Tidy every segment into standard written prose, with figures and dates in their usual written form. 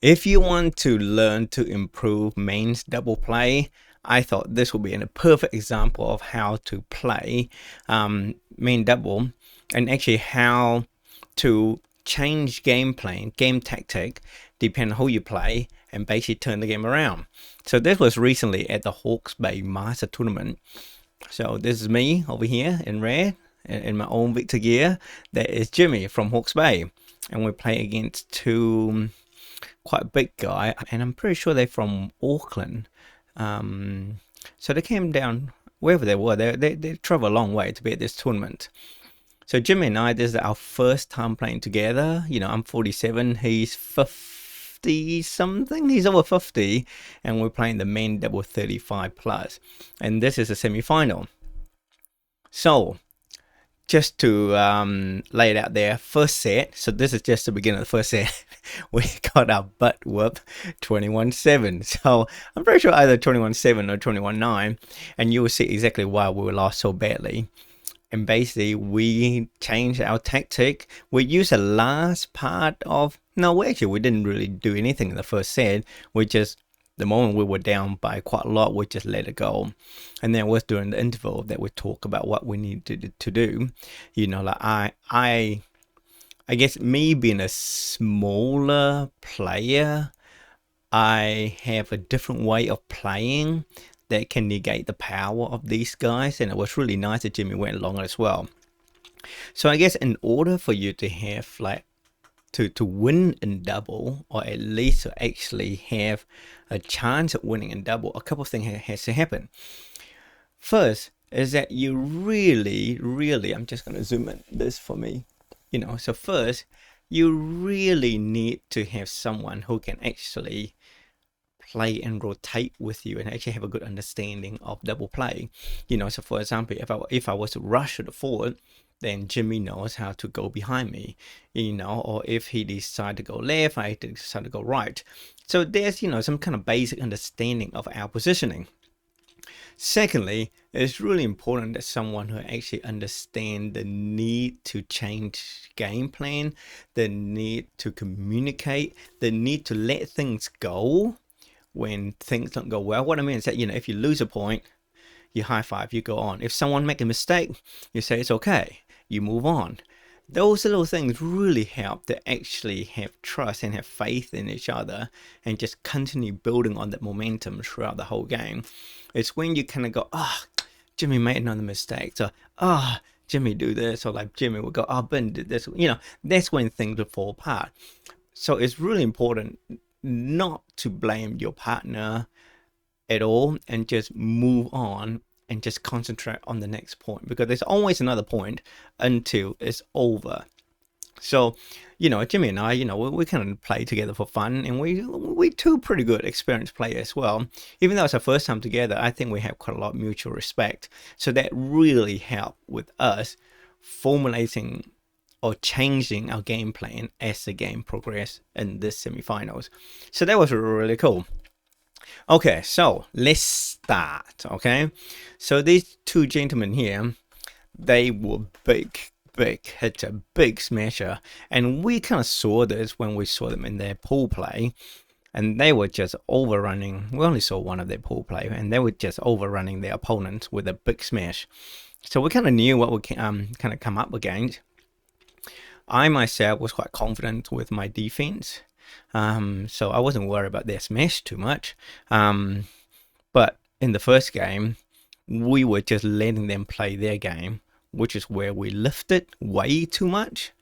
If you want to learn to improve mains double play, I thought this would be a perfect example of how to play main double, and actually how to change game plan, game tactic, depending on who you play, and basically turn the game around. So this was recently at the Hawke's Bay Master Tournament. So this is me over here in red, in my own Victor gear. That is Jimmy from Hawke's Bay, and we play against two quite big guy, and I'm pretty sure they're from Auckland. So they came down wherever they were. They travel a long way to be at this tournament. So Jimmy and I, this is our first time playing together. You know, I'm 47, he's 50 something, he's over 50, and we're playing the main double 35 plus, and this is a semi-final. So just to lay it out there, first set, so this is just the beginning of the first set, we got our butt whooped 21-7. So I'm pretty sure either 21-7 or 21-9, and you will see exactly why we lost so badly. And basically we changed our tactic. We used the last part of, no, actually we didn't really do anything in the first set. We just, the moment we were down by quite a lot, we just let it go. And then it was during the interval that we talk about what we needed to do. You know, like I guess me being a smaller player, I have a different way of playing that can negate the power of these guys, and it was really nice that Jimmy went along as well. So I guess in order for you to have like to win in double, or at least to actually have a chance at winning in double, a couple of things has to happen. First is that you really, I'm just going to zoom in this for me, you know. So first, you really need to have someone who can actually play and rotate with you and actually have a good understanding of double play. You know, so for example, if I was to rush to the forward, then Jimmy knows how to go behind me, you know, or if he decides to go left, I decide to go right. So there's, you know, some kind of basic understanding of our positioning. Secondly, it's really important that someone who actually understands the need to change game plan, the need to communicate, the need to let things go when things don't go well. What I mean is that, you know, if you lose a point, you high five, you go on. If someone make a mistake, you say it's okay, you move on. Those little things really help to actually have trust and have faith in each other, and just continue building on that momentum throughout the whole game. It's when you kind of go, oh, Jimmy made another mistake, so Jimmy do this, or like Jimmy will go, oh, Ben did this, you know, that's when things will fall apart. So it's really important not to blame your partner at all, and just move on and just concentrate on the next point, because there's always another point until it's over. So, you know, Jimmy and I, you know, we kind of play together for fun, and we two pretty good experienced players as well. Even though it's our first time together, I think we have quite a lot of mutual respect. So that really helped with us formulating or changing our game plan as the game progressed in this semi-finals. So that was really cool. Okay, so let's start. Okay, so these two gentlemen here, they were big hitter, big smasher, and we kind of saw this when we saw them in their pool play, and they were just overrunning. We only saw one of their pool play, and they were just overrunning their opponents with a big smash. So we kind of knew what we kind of come up against. I myself was quite confident with my defense, so I wasn't worried about their smash too much. But in the first game, we were just letting them play their game, which is where we lifted way too much,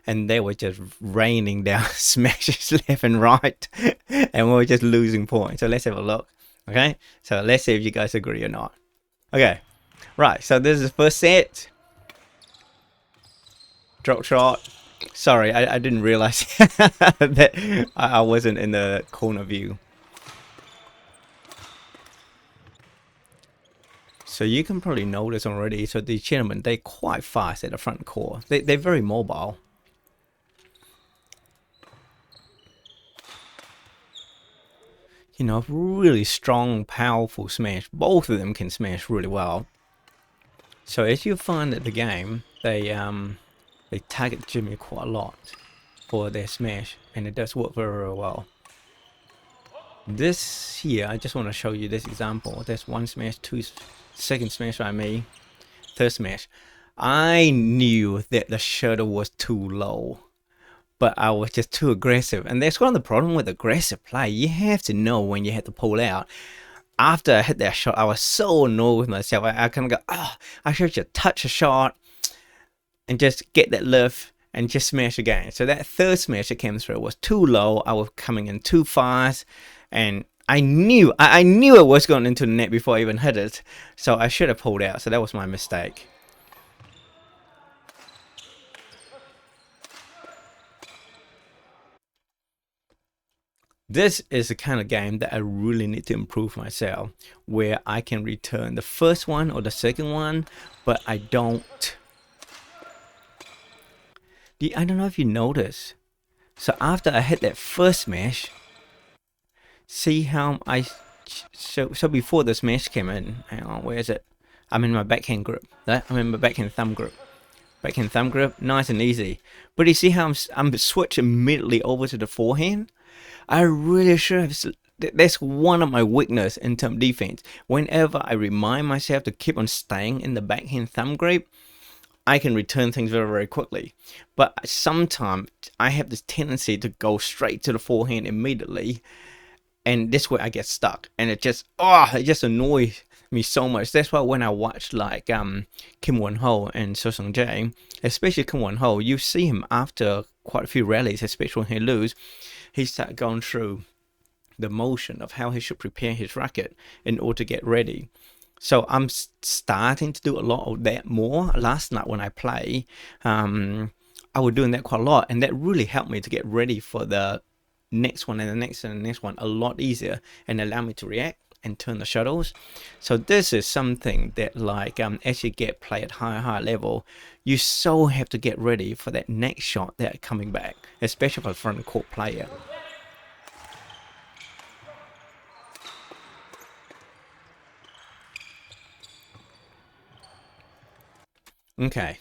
and they were just raining down smashes left and right, and we were just losing points. So let's have a look. Okay, so let's see if you guys agree or not. Okay, right, so this is the first set. Drop shot. Sorry, I didn't realize that I wasn't in the corner view. So you can probably notice already, so these gentlemen, they're quite fast at the front court. They're very mobile. You know, really strong, powerful smash. Both of them can smash really well. So as you find at the game, they target Jimmy quite a lot for their smash, and it does work very, very well. This here, I just want to show you this example. There's one smash, second smash by me, third smash. I knew that the shuttle was too low, but I was just too aggressive. And that's one of the problem with aggressive play. You have to know when you have to pull out. After I hit that shot, I was so annoyed with myself. I kind of go, oh, I should just touch a shot and just get that lift and just smash again. So that third smash that came through was too low. I was coming in too fast, and I knew it was going into the net before I even hit it. So I should have pulled out. So that was my mistake. This is the kind of game that I really need to improve myself, where I can return the first one or the second one, but I don't. I don't know if you notice. So after I hit that first smash, see how so before the smash came in, hang on, where is it? I'm in my backhand grip. I'm in my backhand thumb grip. Backhand thumb grip, nice and easy. But you see how I'm switch immediately over to the forehand? I really should have. That's one of my weakness in term defense. Whenever I remind myself to keep on staying in the backhand thumb grip, I can return things very, very quickly. But sometimes I have this tendency to go straight to the forehand immediately, and this way I get stuck, and it just annoys me so much. That's why when I watch like Kim Won-ho and So Sung Jae, especially Kim Won-ho, you see him after quite a few rallies, especially when he lose, he start going through the motion of how he should prepare his racket in order to get ready. So I'm starting to do a lot of that more. Last night when I play, I was doing that quite a lot, and that really helped me to get ready for the next one and the next and the next one a lot easier, and allow me to react and turn the shuttles. So this is something that, like, as you get play at higher level, you so have to get ready for that next shot that coming back, especially for a front court player. Okay.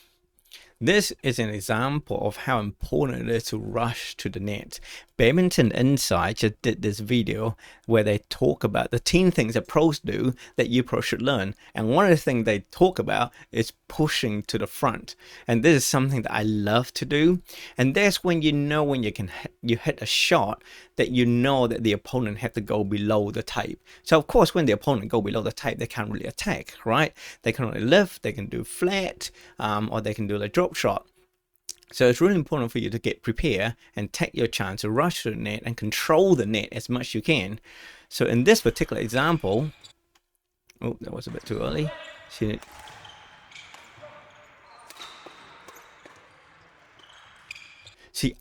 This is an example of how important it is to rush to the net. Badminton Insight just did this video where they talk about the 10 things that pros do that you pros should learn. And one of the things they talk about is pushing to the front. And this is something that I love to do. And that's when you know when you hit a shot that you know that the opponent have to go below the tape. So of course, when the opponent go below the tape, they can't really attack, right? They can only lift, they can do flat, or they can do a drop shot. So it's really important for you to get prepared and take your chance to rush to the net and control the net as much as you can. So in this particular example, oh, that was a bit too early. See,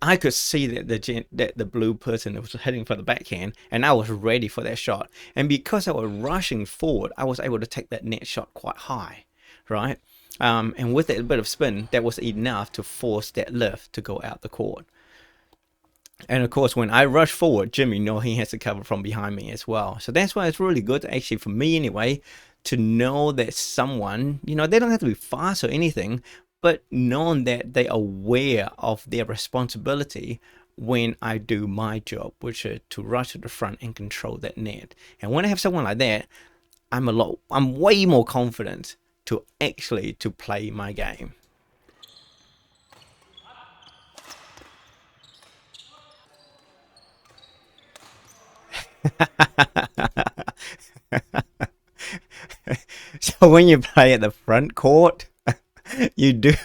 I could see that the blue person was heading for the backhand, and I was ready for that shot. And because I was rushing forward, I was able to take that net shot quite high, right? And with that bit of spin, that was enough to force that lift to go out the court. And of course, when I rush forward, Jimmy knows he has to cover from behind me as well. So that's why it's really good, actually, for me anyway, to know that someone, they don't have to be fast or anything, but knowing that they are aware of their responsibility when I do my job, which is to rush to the front and control that net. And when I have someone like that, I'm way more confident to actually to play my game. So when you play at the front court, you do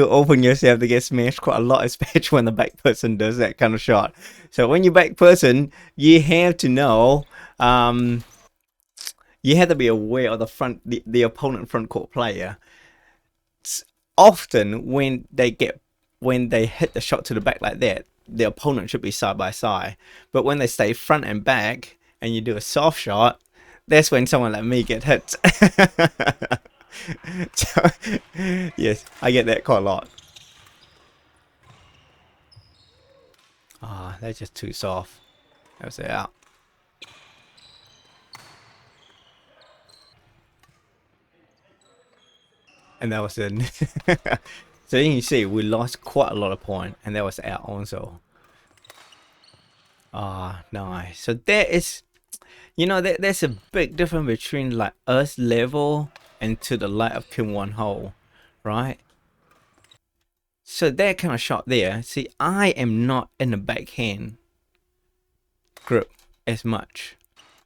open yourself to get smashed quite a lot, especially when the back person does that kind of shot. So when you back person, you have to know, you have to be aware of the opponent front court player. Often when they hit the shot to the back like that, the opponent should be side by side. But when they stay front and back and you do a soft shot, that's when someone like me get hit. So, yes, I get that quite a lot. Ah, that's just too soft. That was it out. And that was it. So you can see we lost quite a lot of points, and that was out also. Ah, nice. So there is, you know, there's a big difference between like us level and to the light of Kim Won Ho, right? So that kind of shot there. See, I am not in the backhand grip as much,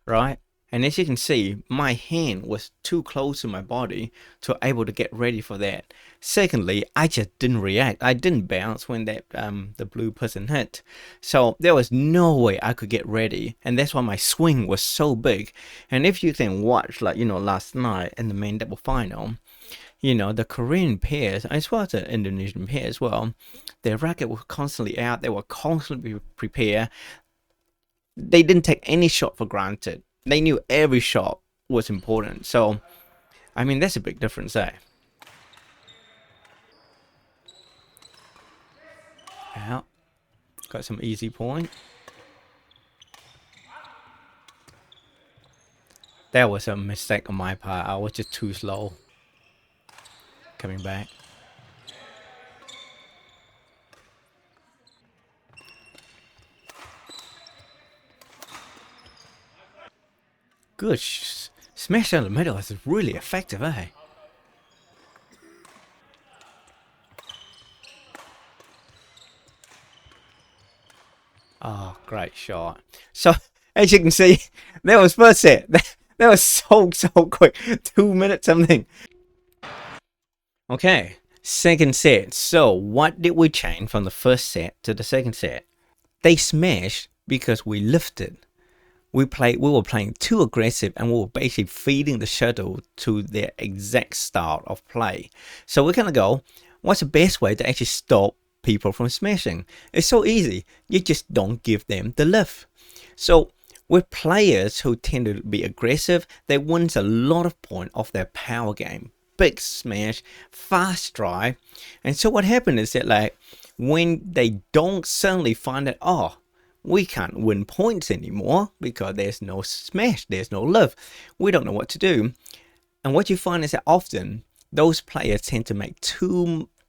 right? And as you can see, my hand was too close to my body to able to get ready for that. Secondly, I just didn't react. I didn't bounce when that the blue person hit. So there was no way I could get ready. And that's why my swing was so big. And if you can watch, like, you know, last night in the main double final, you know, the Korean pairs, as well as the Indonesian pair as well, their racket was constantly out. They were constantly prepared. They didn't take any shot for granted. They knew every shot was important. So, I mean, that's a big difference there. Out. Got some easy point. That was a mistake on my part. I was just too slow. Coming back. Good. Smash down the middle is really effective, eh? Oh, great shot. So, as you can see, that was first set. That was so quick. 2 minutes something. Okay, second set. So, what did we change from the first set to the second set? They smashed because we lifted. We were playing too aggressive, and we were basically feeding the shuttle to their exact style of play. So we're gonna go, what's the best way to actually stop people from smashing? It's so easy. You just don't give them the lift. So with players who tend to be aggressive, they win a lot of points off their power game. Big smash, fast drive. And so what happened is that, like, when they don't suddenly find that, oh, we can't win points anymore because there's no smash, there's no love, we don't know what to do. And what you find is that often those players tend to make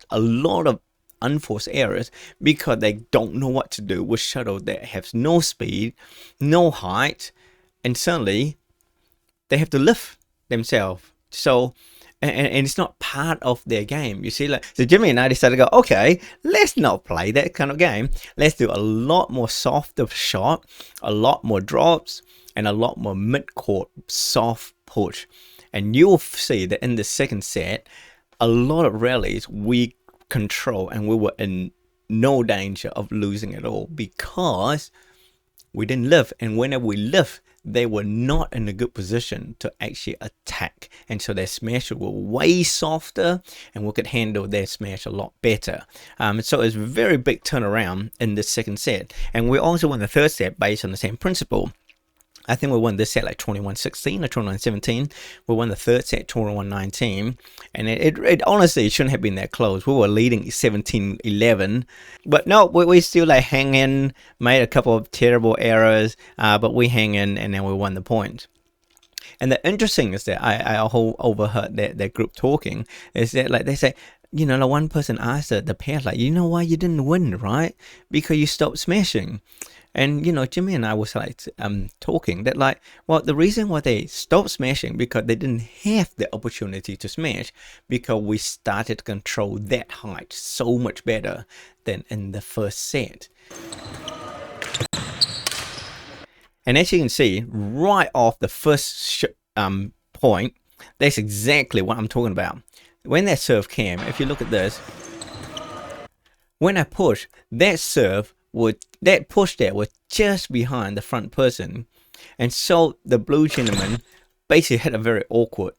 a lot of unforced errors because they don't know what to do with shuttle that has no speed, no height, and suddenly they have to lift themselves. So and it's not part of their game. You see, like, so Jimmy and I decided to go, okay, let's not play that kind of game. Let's do a lot more softer shot, a lot more drops, and a lot more mid-court soft push. And you'll see that in the second set, a lot of rallies we control, and we were in no danger of losing at all because we didn't lift. And whenever we lift, they were not in a good position to actually attack, and so their smash were way softer, and we could handle their smash a lot better. So it's a very big turnaround in the second set, and we also won the third set based on the same principle. I think we won this set like 21-16 or 21-17. We won the third set 21-19. And it honestly shouldn't have been that close. We were leading 17-11. But no, we still like hang in, made a couple of terrible errors, but we hang in, and then we won the point. And the interesting is that I overheard that group talking, is that, like, they say, you know, like, one person asked the pair, like, you know why you didn't win, right? Because you stopped smashing. And, you know, Jimmy and I was like talking that, like, well, the reason why they stopped smashing because they didn't have the opportunity to smash, because we started to control that height so much better than in the first set. And as you can see, right off the first point, that's exactly what I'm talking about. When that serve came, if you look at this, when I push, that serve that push there was just behind the front person, and so the blue gentleman basically had a very awkward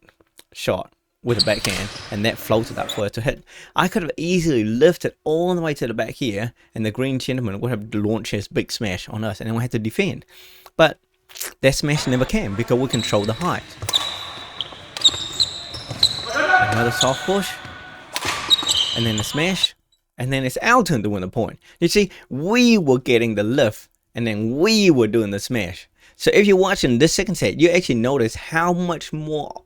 shot with a backhand, and that floated up for her to hit. I could have easily lifted all the way to the back here, and the green gentleman would have launched his big smash on us, and then we had to defend. But that smash never came because we controlled the height. Another soft push, and then the smash. And then it's our turn to win the point. You see, we were getting the lift, and then we were doing the smash. So if you're watching this second set, you actually notice how much more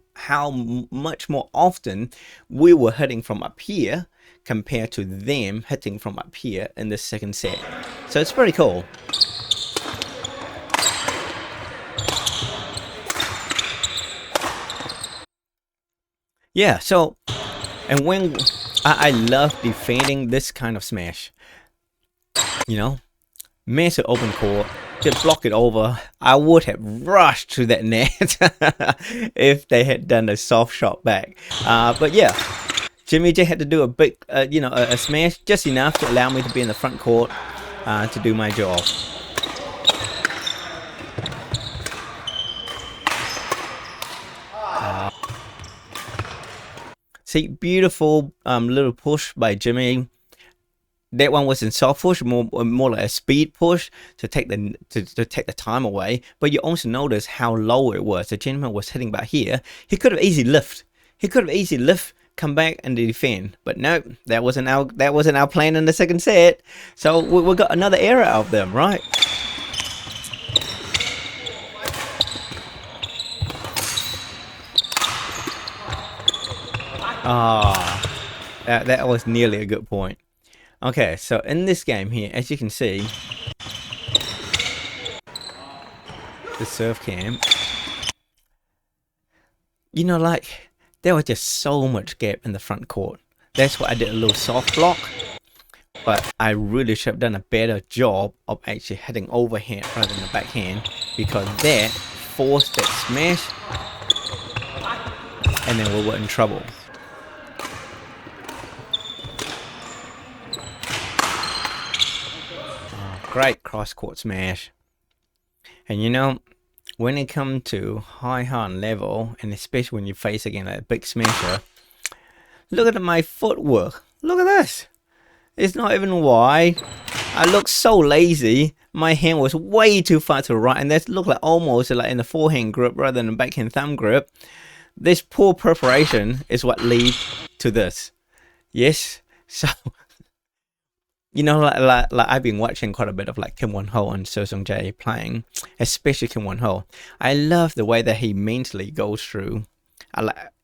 often we were hitting from up here compared to them hitting from up here in the second set. So it's pretty cool. Yeah, so, and when I love defending this kind of smash, you know, massive open court, just block it over. I would have rushed to that net if they had done a soft shot back. But yeah, Jimmy J had to do a big, a smash, just enough to allow me to be in the front court to do my job. See, beautiful little push by Jimmy. That one was in soft push, more like a speed push to take the time away. But you also notice how low it was. The gentleman was hitting back here. He could have easily lift, come back and defend. But no, that wasn't our plan in the second set. So we got another error out of them, right? That was nearly a good point. Okay, so in this game here, as you can see, the serve cam, you know, like, there was just so much gap in the front court. That's why I did a little soft block, but I really should have done a better job of actually hitting overhand rather than the backhand, because that forced that smash, and then we were in trouble. Great cross-court smash. And you know, when it comes to high hand level, and especially when you face again like a big smasher, look at my footwork. Look at this. It's not even wide. I look so lazy. My hand was way too far to the right, and that looked like almost like in the forehand grip rather than the backhand thumb grip. This poor preparation is what leads to this. Yes, so you know, like I've been watching quite a bit of like Kim Won Ho and So Sung Jae playing, especially Kim Won Ho. I love the way that he mentally goes through.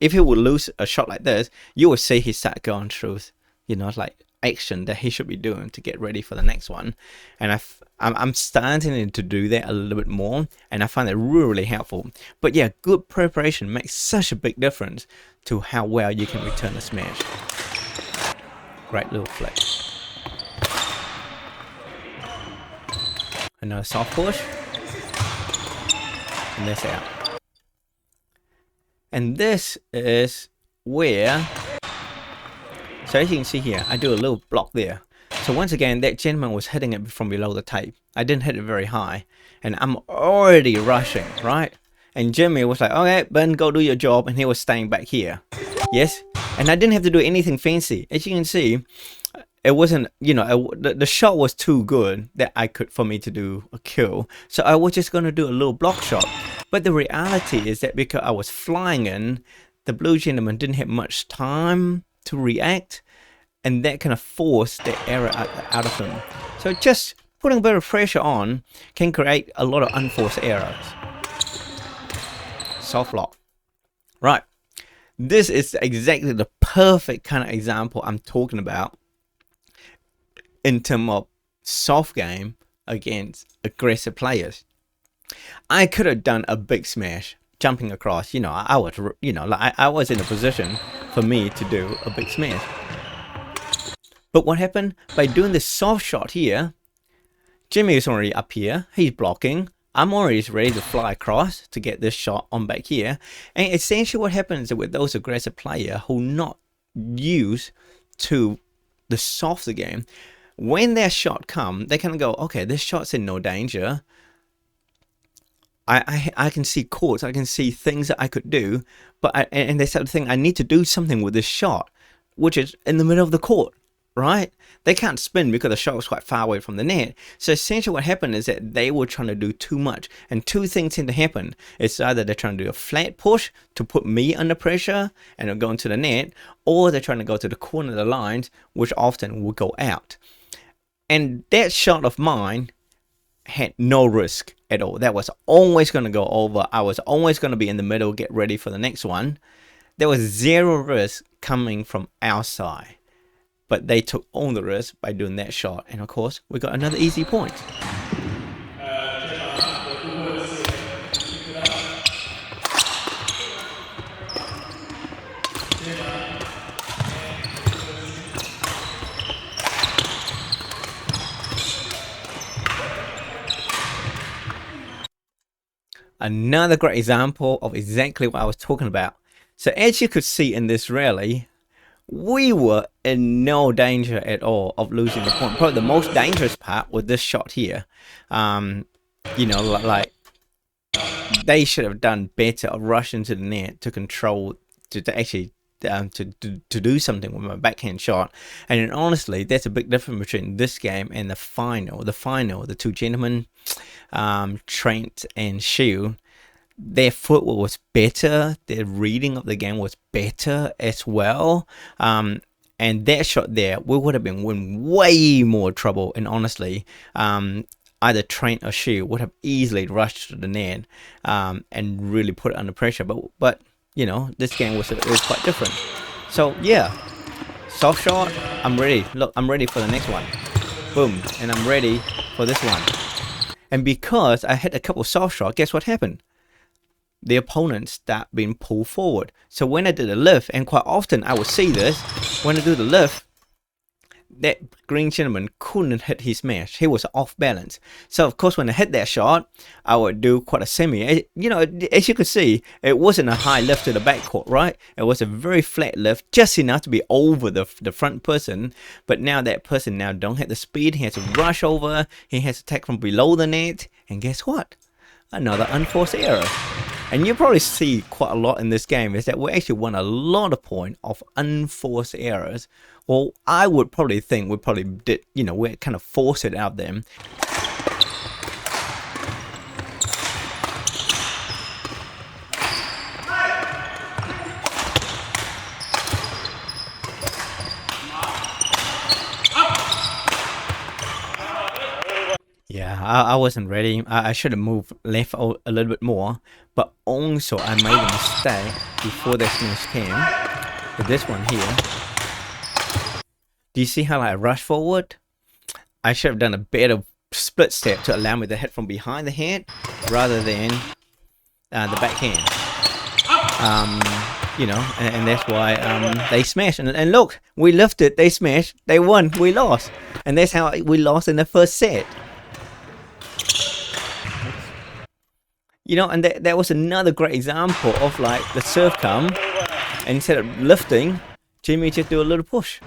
If he would lose a shot like this, you would see he start going through, you know, like action that he should be doing to get ready for the next one. And I'm starting to do that a little bit more, and I find it really helpful. But yeah, good preparation makes such a big difference to how well you can return a smash. Great little flick. Another soft push, and that's out. And this is where, so as you can see here, I do a little block there. So once again, that gentleman was hitting it from below the tape. I didn't hit it very high, and I'm already rushing, right? And Jimmy was like, okay, Ben, go do your job, and he was staying back here. Yes, and I didn't have to do anything fancy. As you can see, it wasn't, you know, the shot was too good that for me to do a kill. So I was just going to do a little block shot. But the reality is that because I was flying in, the blue gentleman didn't have much time to react, and that kind of forced the error out of him. So just putting a bit of pressure on can create a lot of unforced errors. Soft lock. Right. This is exactly the perfect kind of example I'm talking about in terms of soft game against aggressive players. I could have done a big smash jumping across. You know, I was, you know, like I was in a position for me to do a big smash. But what happened by doing this soft shot here? Jimmy is already up here. He's blocking. I'm already ready to fly across to get this shot on back here. And essentially what happens with those aggressive players who not used to the softer game, when their shot come, they kind of go, okay, this shot's in no danger. I can see courts, I can see things that I could do, but and they start to think I need to do something with this shot, which is in the middle of the court, right? They can't spin because the shot was quite far away from the net. So essentially what happened is that they were trying to do too much, and two things tend to happen. It's either they're trying to do a flat push to put me under pressure and it'll go into the net, or they're trying to go to the corner of the lines, which often will go out. And that shot of mine had no risk at all. That was always going to go over. I was always going to be in the middle, get ready for the next one. There was zero risk coming from outside. But they took all the risk by doing that shot. And of course, we got another easy point. Another great example of exactly what I was talking about. So as you could see in this rally, we were in no danger at all of losing the point. Probably the most dangerous part was this shot here. You know, like they should have done better of rushing to the net to control, to actually to do something with my backhand shot. And then honestly, that's a big difference between this game and the final. The two gentlemen, Trent and Shield, their footwork was better, their reading of the game was better as well. And that shot there, we would have been in way more trouble. And honestly, either Trent or Shield would have easily rushed to the net and really put it under pressure. But you know, this game was quite different. So yeah, soft shot, I'm ready. Look, I'm ready for the next one. Boom, and I'm ready for this one. And because I hit a couple soft shots, guess what happened? The opponents start being pulled forward. So when I did a lift, and quite often I would see this, when I do the lift, that green gentleman couldn't hit his smash. He was off balance. So of course when I hit that shot, I would do quite a semi. You know, as you could see, it wasn't a high lift to the backcourt, right? It was a very flat lift, just enough to be over the front person. But now that person now don't have the speed. He has to rush over. He has to attack from below the net. And guess what? Another unforced error. And you probably see quite a lot in this game is that we actually won a lot of points of unforced errors. Well, I would probably think we probably did, you know, we kind of forced it out there. Yeah, I wasn't ready. I should have moved left a little bit more, but also I made a mistake before the smash came with this one here. Do you see how I rush forward? I should have done a better split step to allow me to hit from behind the head rather than the backhand. You know, and that's why they smashed. And look, we lifted, they smashed, they won, we lost. And that's how we lost in the first set. You know, and that was another great example of like the serve come, and instead of lifting, Jimmy just do a little push.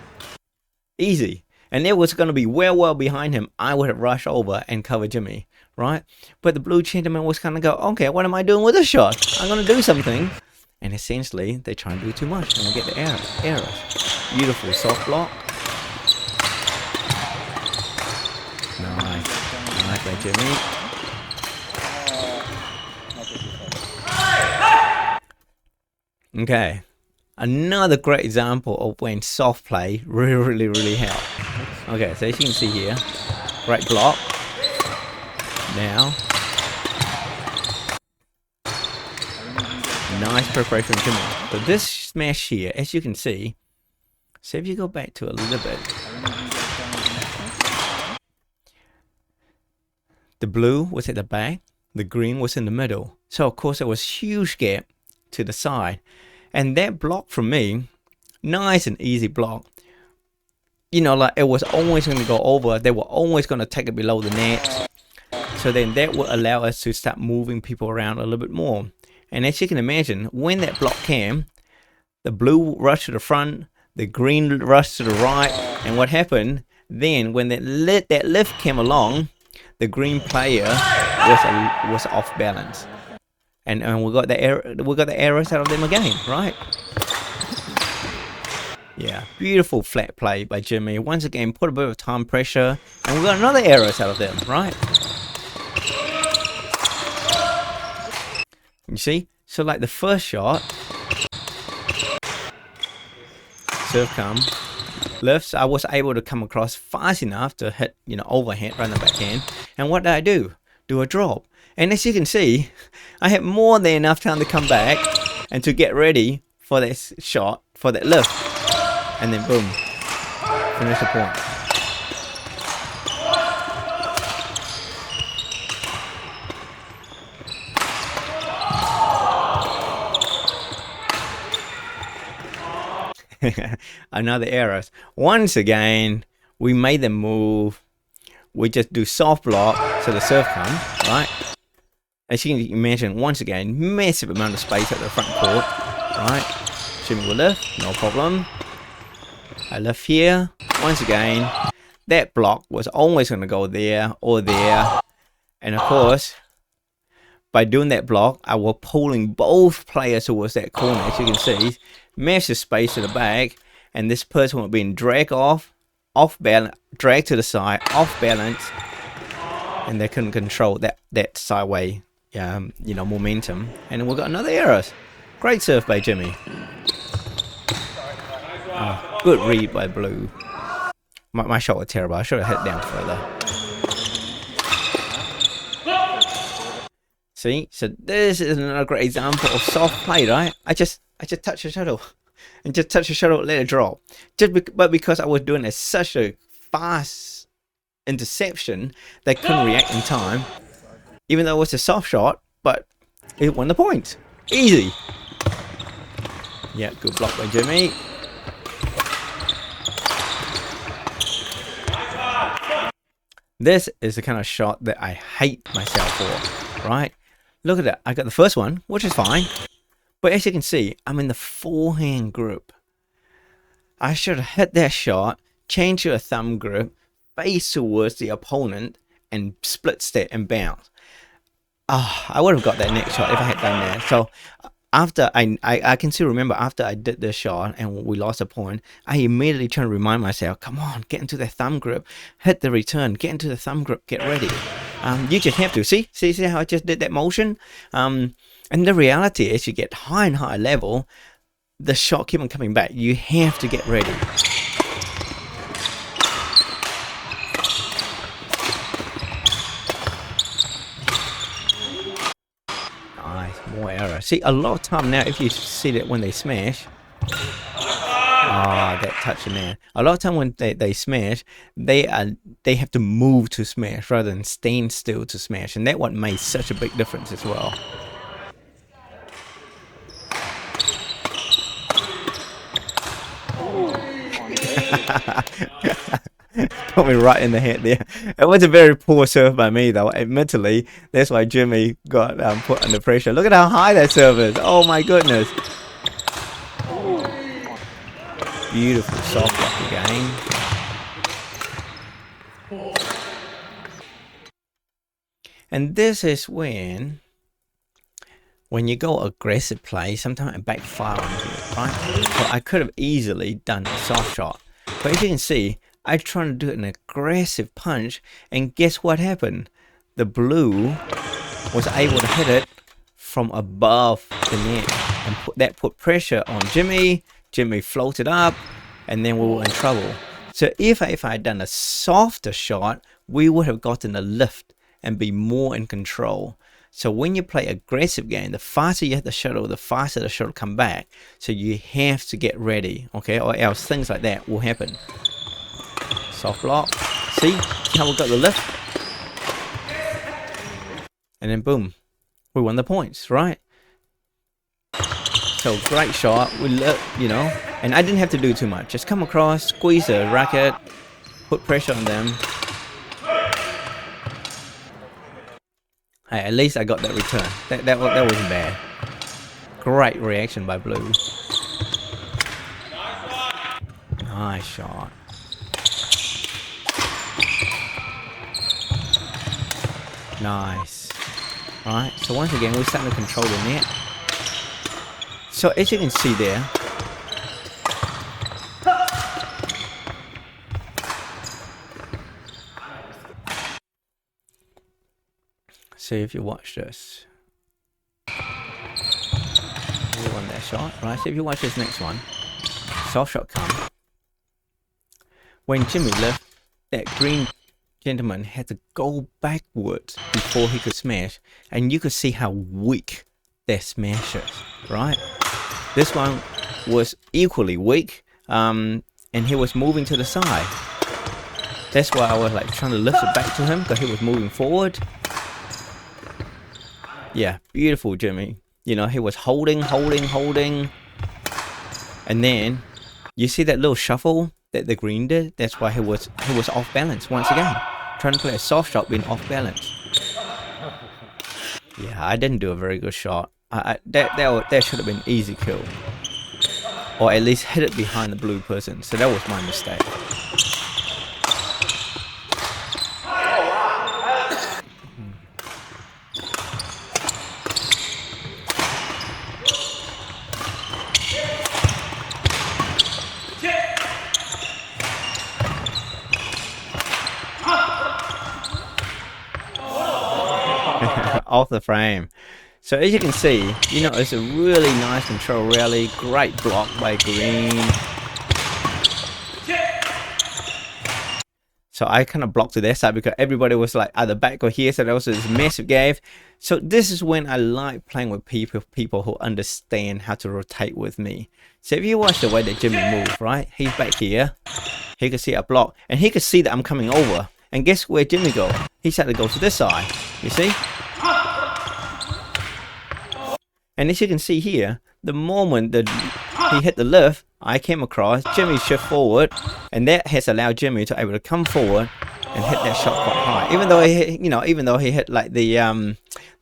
Easy. And it was going to be well behind him. I would have rushed over and covered Jimmy, right? But the blue gentleman was kind of go, okay, what am I doing with this shot? I'm going to do something. And essentially, they try and do too much, and they get the errors. Beautiful soft block. Nice by Jimmy. Okay, another great example of when soft play really helps. Okay, so as you can see here, great block. Now, nice preparation from Jimmy. So this smash here, as you can see, so if you go back to a little bit, the blue was at the back, the green was in the middle. So of course there was huge gap to the side. And that block from me, nice and easy block. You know, like it was always going to go over. They were always going to take it below the net. So then that will allow us to start moving people around a little bit more. And as you can imagine, when that block came, the blue rushed to the front, the green rushed to the right. And what happened then, when that lift came along, the green player was off balance. And we got the errors out of them again, right? Yeah, beautiful flat play by Jimmy. Once again, put a bit of time pressure, and we got another errors out of them, right? You see? So like the first shot, serve come, lifts. I was able to come across fast enough to hit, you know, overhand rather than backhand. And what did I do? Do a drop. And as you can see, I had more than enough time to come back and to get ready for that shot, for that lift. And then boom, finish the point. Another errors. Once again, we made them move. We just do soft block so the serve comes, right? As you can imagine, once again, massive amount of space at the front court. Right, Jimmy will lift, no problem. I lift here. Once again, that block was always going to go there or there. And of course, by doing that block, I was pulling both players towards that corner. As you can see, massive space to the back. And this person was being dragged off balance, dragged to the side, off balance. And they couldn't control that sideway, momentum. And we've got another error. Great serve by Jimmy. Oh, good read by Blue. My shot was terrible. I should have hit down further. See, so this is another great example of soft play, right? I just touch the shuttle, and just touch the shuttle, let it drop. But because I was doing it such a fast interception, they couldn't react in time. Even though it was a soft shot, but it won the point. Easy. Yeah, good block by Jimmy. This is the kind of shot that I hate myself for, right? Look at that. I got the first one, which is fine. But as you can see, I'm in the forehand grip. I should have hit that shot, change to a thumb grip, face towards the opponent, and split step and bounce. I would have got that next shot if I had done that. So after I can still remember after I did this shot and we lost a point, I immediately tried to remind myself, come on, get into the thumb grip, hit the return, get into the thumb grip, get ready. You just have to see how I just did that motion. And the reality is, you get higher and higher level, the shot keep on coming back. You have to get ready. More error. See, a lot of time now, if you see that when they smash, that touch in there. A lot of time when they smash, they have to move to smash rather than stand still to smash, and that what made such a big difference as well. Got me right in the head there. It was a very poor serve by me, though. Admittedly, that's why Jimmy got put under pressure. Look at how high that serve is. Oh my goodness. Beautiful soft block again. And this is when you go aggressive play, sometimes it backfires on you, right? So I could have easily done a soft shot. But as you can see, I tried to do an aggressive punch, and guess what happened? The blue was able to hit it from above the net, and put pressure on Jimmy. Jimmy floated up, and then we were in trouble. So if I had done a softer shot, we would have gotten a lift and be more in control. So when you play aggressive game, the faster you hit the shuttle, the faster the shuttle come back. So you have to get ready, okay? Or else things like that will happen. Soft block. See how we got the lift? And then boom, we won the points, right? So great shot. We look, and I didn't have to do too much. Just come across, squeeze the racket, put pressure on them. Hey, at least I got that return. That wasn't bad. Great reaction by Blue. Nice shot. Nice. Alright, so once again, we're starting to control the net. So as you can see there, see if you watch this. We won that shot, right? So if you watch this next one, soft shot come. When Jimmy left, that green gentleman had to go backwards before he could smash, and you could see how weak their smash is, right? This one was equally weak, and he was moving to the side. That's why I was like trying to lift it back to him, because he was moving forward. Yeah, beautiful Jimmy. He was holding, and then you see that little shuffle that the green did. That's why he was off balance once again, trying to play a soft shot being off balance. Yeah, I didn't do a very good shot. That should have been easy kill, or at least hit it behind the blue person. So that was my mistake. Off the frame. So as you can see, you know, it's a really nice control rally, great block by Green. So I kind of blocked to their side because everybody was like at the back or here, so there was this massive gap. So this is when I like playing with people who understand how to rotate with me. So if you watch the way that Jimmy moved, right? He's back here. He could see a block, and he could see that I'm coming over. And guess where Jimmy go? He started to go to this side. You see? And as you can see here, the moment that he hit the lift, I came across, Jimmy shift forward, and that has allowed Jimmy to able to come forward and hit that shot quite high. Even though he, you know, even though he hit like the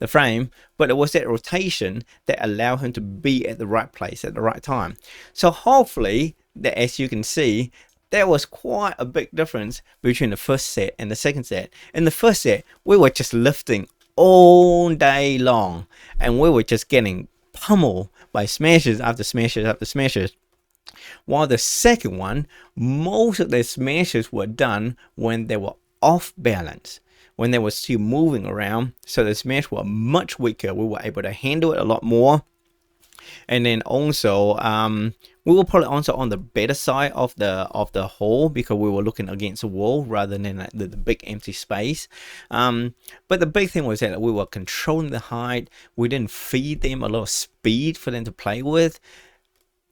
frame, but it was that rotation that allowed him to be at the right place at the right time. So hopefully, that as you can see, there was quite a big difference between the first set and the second set. In the first set, we were just lifting all day long, and we were just getting pummeled by smashes after smashes after smashes. While the second one, most of the smashes were done when they were off balance, when they were still moving around. So the smash were much weaker. We were able to handle it a lot more. And then also we were probably also on the better side of the hole because we were looking against the wall rather than like the big empty space. But the big thing was that we were controlling the height. We didn't feed them a lot of speed for them to play with.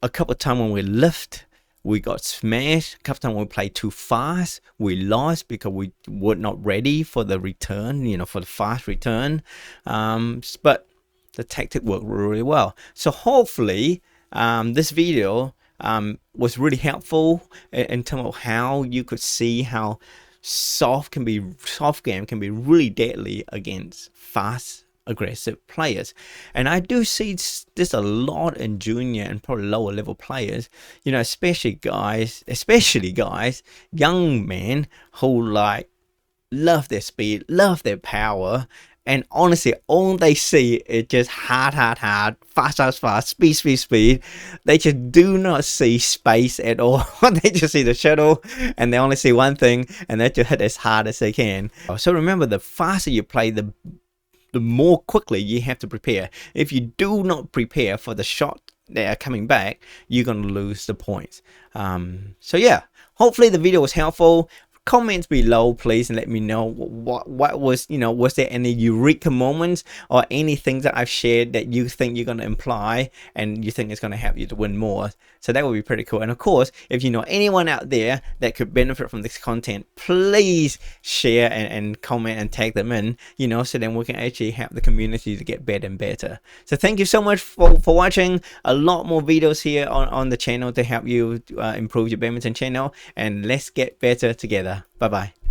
A couple of times when we lift, we got smashed. A couple of times when we played too fast, we lost because we were not ready for the return, you know, for the fast return. But the tactic worked really well. So hopefully this video was really helpful in terms of how you could see how soft game can be really deadly against fast aggressive players. And I do see this a lot in junior and probably lower level players, you know, especially guys, young men who like love their speed, love their power, and honestly all they see is just hard, fast, speed. They just do not see space at all. They just see the shuttle and they only see one thing, and they just hit as hard as they can. So remember, the faster you play, the more quickly you have to prepare. If you do not prepare for the shot that are coming back, you're going to lose the points. So yeah, hopefully the video was helpful. Comments below please and let me know what was, you know, was there any eureka moments or anything that I've shared that you think you're going to imply and you think it's going to help you to win more. So that would be pretty cool. And of course, if you know anyone out there that could benefit from this content, please share and comment and tag them in, you know, so then we can actually help the community to get better and better. So thank you so much for watching. A lot more videos here on the channel to help you improve your badminton channel, and let's get better together. Bye bye.